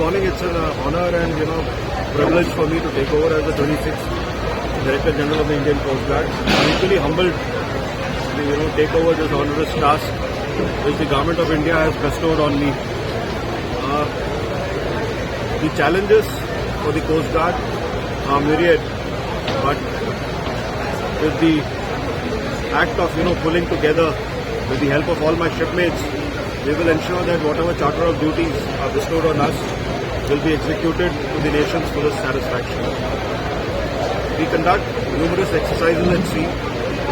morning. It's an honor and privilege for me to take over as the 26th Director General of the Indian Coast Guard. I'm equally humbled to take over this onerous task which the Government of India has bestowed on me. The challenges for the Coast Guard are myriad, but with the act of pulling together with the help of all my shipmates, we will ensure that whatever charter of duties are bestowed on us will be executed to the nation's fullest satisfaction. We conduct numerous exercises at sea,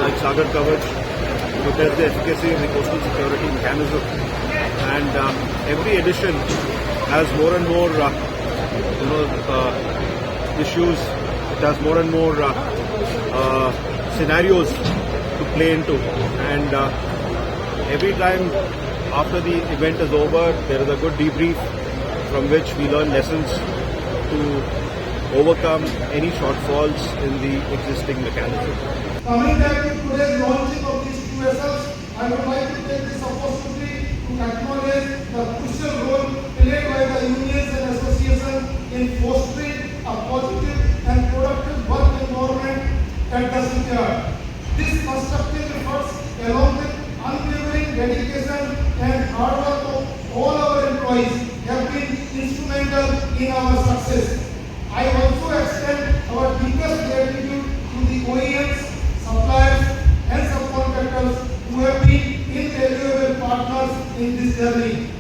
like Sagar Kavach, to test the efficacy of the coastal security mechanism. And every edition has more and more, issues. It has more and more scenarios to play into. And every time after the event is over, there is a good debrief from which we learn lessons to overcome any shortfalls in the existing mechanism. Coming back to today's launching of these two vessels, I would like to take this opportunity to acknowledge the crucial role played by the unions and associations in fostering a positive and productive work environment at the shipyard. These constructive efforts, along with unwavering dedication and hard work of all our employees, have been instrumental in our success. I also extend our deepest gratitude to the OEMs, suppliers and subcontractors who have been invaluable partners in this journey.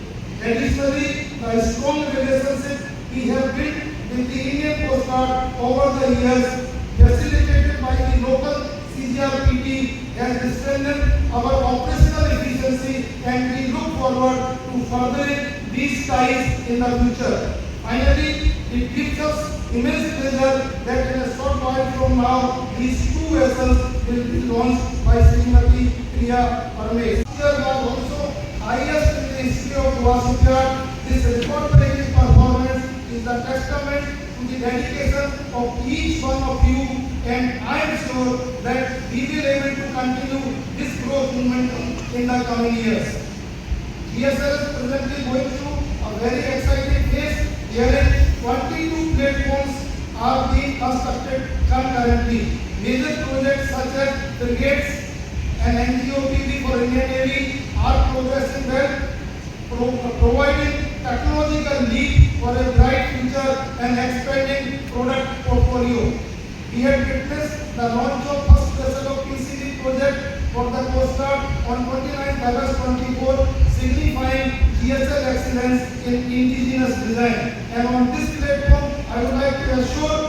Additionally, the strong relationship we have built with the Indian Coast Guard over the years, facilitated by the local CGRPT, has strengthened our operational efficiency, and we look forward to furthering these ties in the future. Finally, it gives us immense pleasure that in a short while from now, these two vessels will be launched by Srimati Priya Parmesh. This was also highest in the history of Goa Shipyard. This record-breaking performance is a testament to the dedication of each one of you, and I am sure that we will be able to continue this growth momentum in the coming years. GSL is presently going through a very exciting phase wherein 22 platforms are being constructed concurrently. Major projects such as frigates and NGOPV for Indian Navy are progressing well, providing technological leap for a bright future and expanding product portfolio. We had witnessed the launch of first vessel of PCB project for the Coast Guard on 29 August 24, signifying GSL excellence in indigenous design. And on this platform, I would like to assure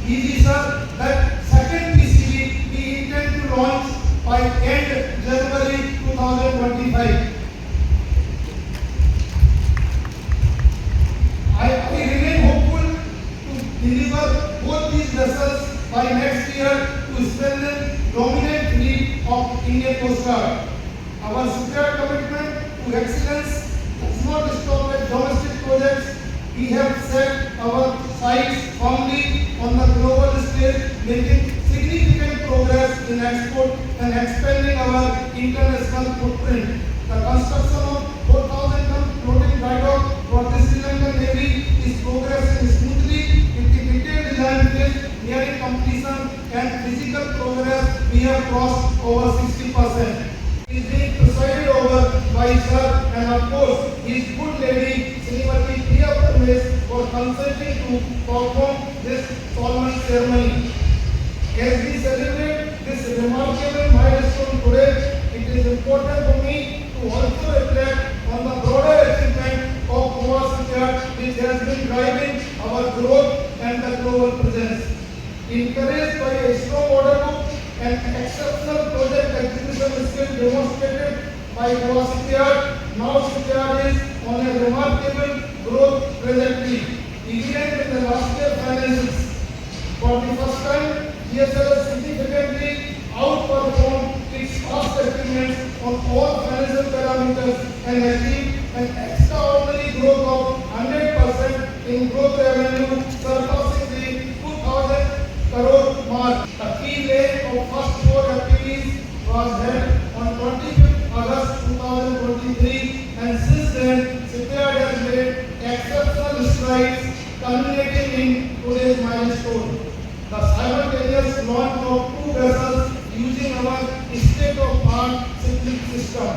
EG sir that second PCB we intend to launch by end January 2025. We remain hopeful to deliver both these vessels by next year to strengthen dominant fleet of Indian Coast Guard. Our shipyard commitment to excellence does not stop at domestic projects. We have set our sights firmly on the global stage, making significant progress in export and expanding our international footprint. The construction of 4,000-ton floating dry dock for the Sri Lankan Navy is progressing smoothly, with the detailed design phase nearing completion and physical progress we have crossed over 60%. It is being presided over by Sir and of course his good lady Srimati Priya Parmesh for consenting to perform this solemn ceremony. As we celebrate this remarkable milestone today, it is important for me to also reflect on the broader achievement of Goa Shipyard, which has been driving our growth and the global presence. Encouraged by a strong order book and exceptional project execution skill demonstrated by Goa Shipyard, now Shipyard is on a remarkable growth trajectory. Evident in the last year finances. For the first time, GSL has significantly outperformed its past estimates on all financial parameters and achieved an extraordinary growth of 100% in growth revenue, surpassing the 2,000 crore mark. The key leg of first 4 FPVs was held on 25th August 2023, and since then, Shipyard has made exceptional strides sites, culminating in today's milestone. The simultaneous launch of 2 vessels using our state-of-art signaling system.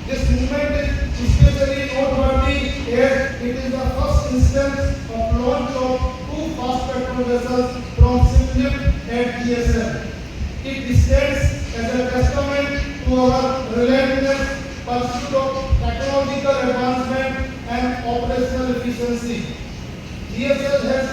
This movement is especially noteworthy as it is the first instance of launch of 2 fast petrol vessels from Shiplift at GSL. It stands as a testament to our relentless pursuit of technological advancement and operational efficiency. GSL has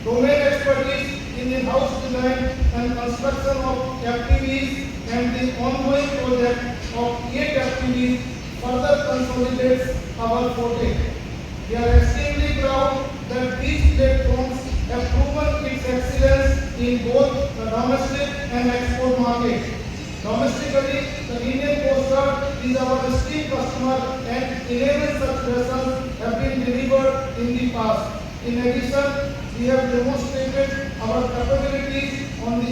domain expertise in in-house design and construction of FPVs, and the ongoing project of 8 FPVs further consolidates our forte. We are extremely proud that these platforms have proven its excellence in both the domestic and export markets. Domestically, the Indian Coast Guard is our esteemed customer, and 11 such vessels have been delivered in the past. In addition, we have demonstrated our capabilities on the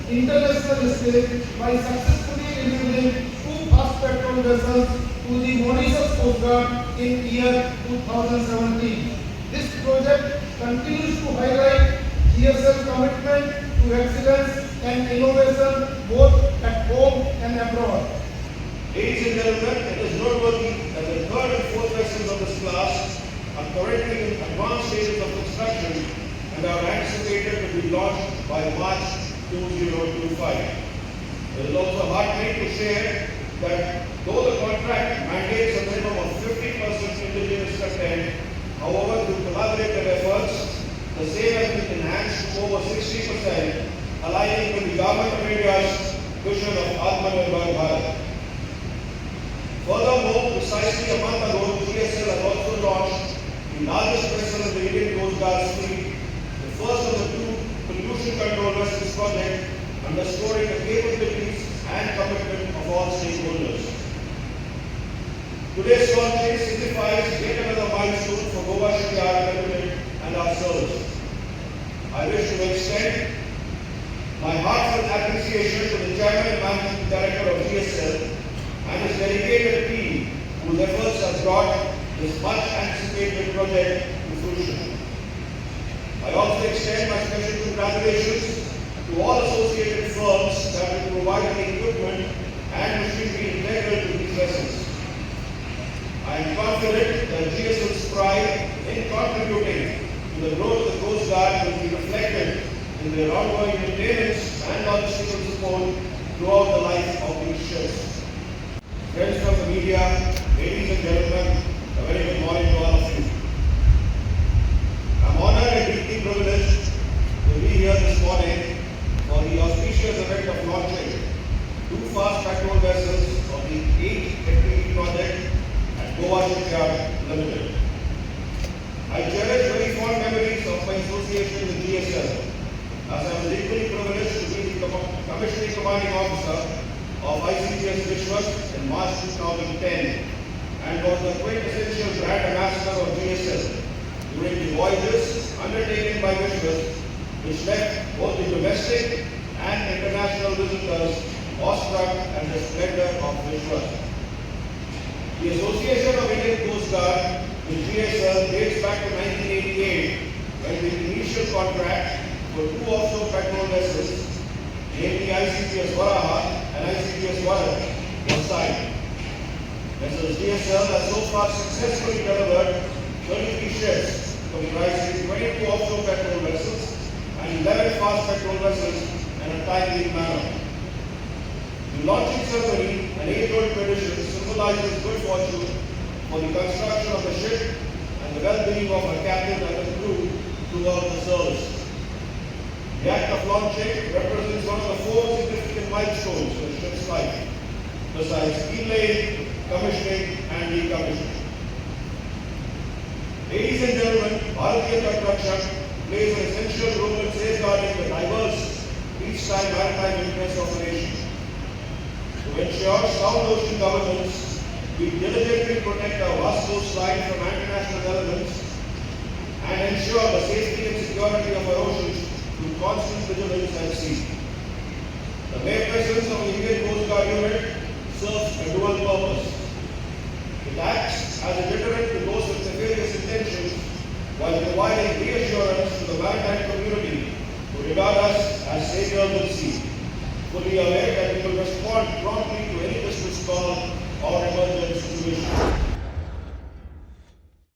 international stage by successfully delivering 2 fast petrol vessels to the Mauritius Coast Guard in year 2017. This project continues to highlight GSL's commitment to excellence and innovation both at home and abroad. Ladies and gentlemen, it is noteworthy that the third and fourth vessels of this class are currently in advanced stages of construction and are anticipated to be launched by March 2025. It is also heartening to share that though the contract mandates a minimum of 50% indigenous content, however, through collaborative efforts, the same has been enhanced to over 60%, aligning with the Government of India's vision of Atmanirbhar Bharat. Furthermore, precisely a month ago, GSL has also launched the largest vessel in the Indian Coast Guard's fleet, the first of the 2 pollution control vessels project, underscoring the capabilities and commitment of all stakeholders. Today's launching signifies yet another milestone for Goa Shipyard Limited and ourselves. I wish to extend my heartfelt appreciation to the Chairman and Managing Director of GSL and his dedicated team whose efforts have brought this much anticipated project to fruition. I also extend my special congratulations to all associated firms that will provide the equipment and machinery integral to these vessels. I am confident that GSL's pride in contributing to the growth of the Coast Guard will be reflected in their ongoing maintenance and logistical support throughout the life of these ships. Friends from the media, ladies and gentlemen, a very good morning to all of you. I am honored and deeply privileged to be here this morning for the auspicious event of launching 2 fast petrol vessels of the 8 FPV project at Goa Shipyard Limited. I cherish very fond memories of my association with GSL, as I was equally privileged to be the commissioning commanding officer of ICGS Vishwas in March 2010 and was the quintessential brand ambassador of GSL during the voyages undertaken by Vishwas, which left both the domestic and international visitors awestruck at the splendor of Vishwas. The Association of Indian Coast Guard with GSL dates back to 1988 when the initial contract for 2 offshore petrol vessels, namely ICGS Varaha and ICGS Varan, was signed. Vessels GSL has so far successfully delivered 33 ships comprising 22 offshore petrol vessels and 11 fast petrol vessels in a timely manner. The launching ceremony, an age-old tradition, symbolizes good fortune for the construction of the ship and the well-being of her captain and the crew throughout the service. The act of launching represents one of the 4 significant milestones in the ship's life, besides keel laying, commissioning, and decommissioning. Ladies and gentlemen, Bharatiya Tat Rakshak plays an essential role in safeguarding the diverse peacetime maritime interests of the nation. To ensure sound ocean governance, we diligently protect our vast coastline from international elements and ensure the safety and security of our oceans through constant vigilance at sea. The mere presence of the Indian Coast Guard unit serves a dual purpose. It acts as a deterrent to those with nefarious intentions while providing reassurance to the maritime community who regard us as saviors at sea. Fully aware that we will respond promptly to any distress call or emergency situation.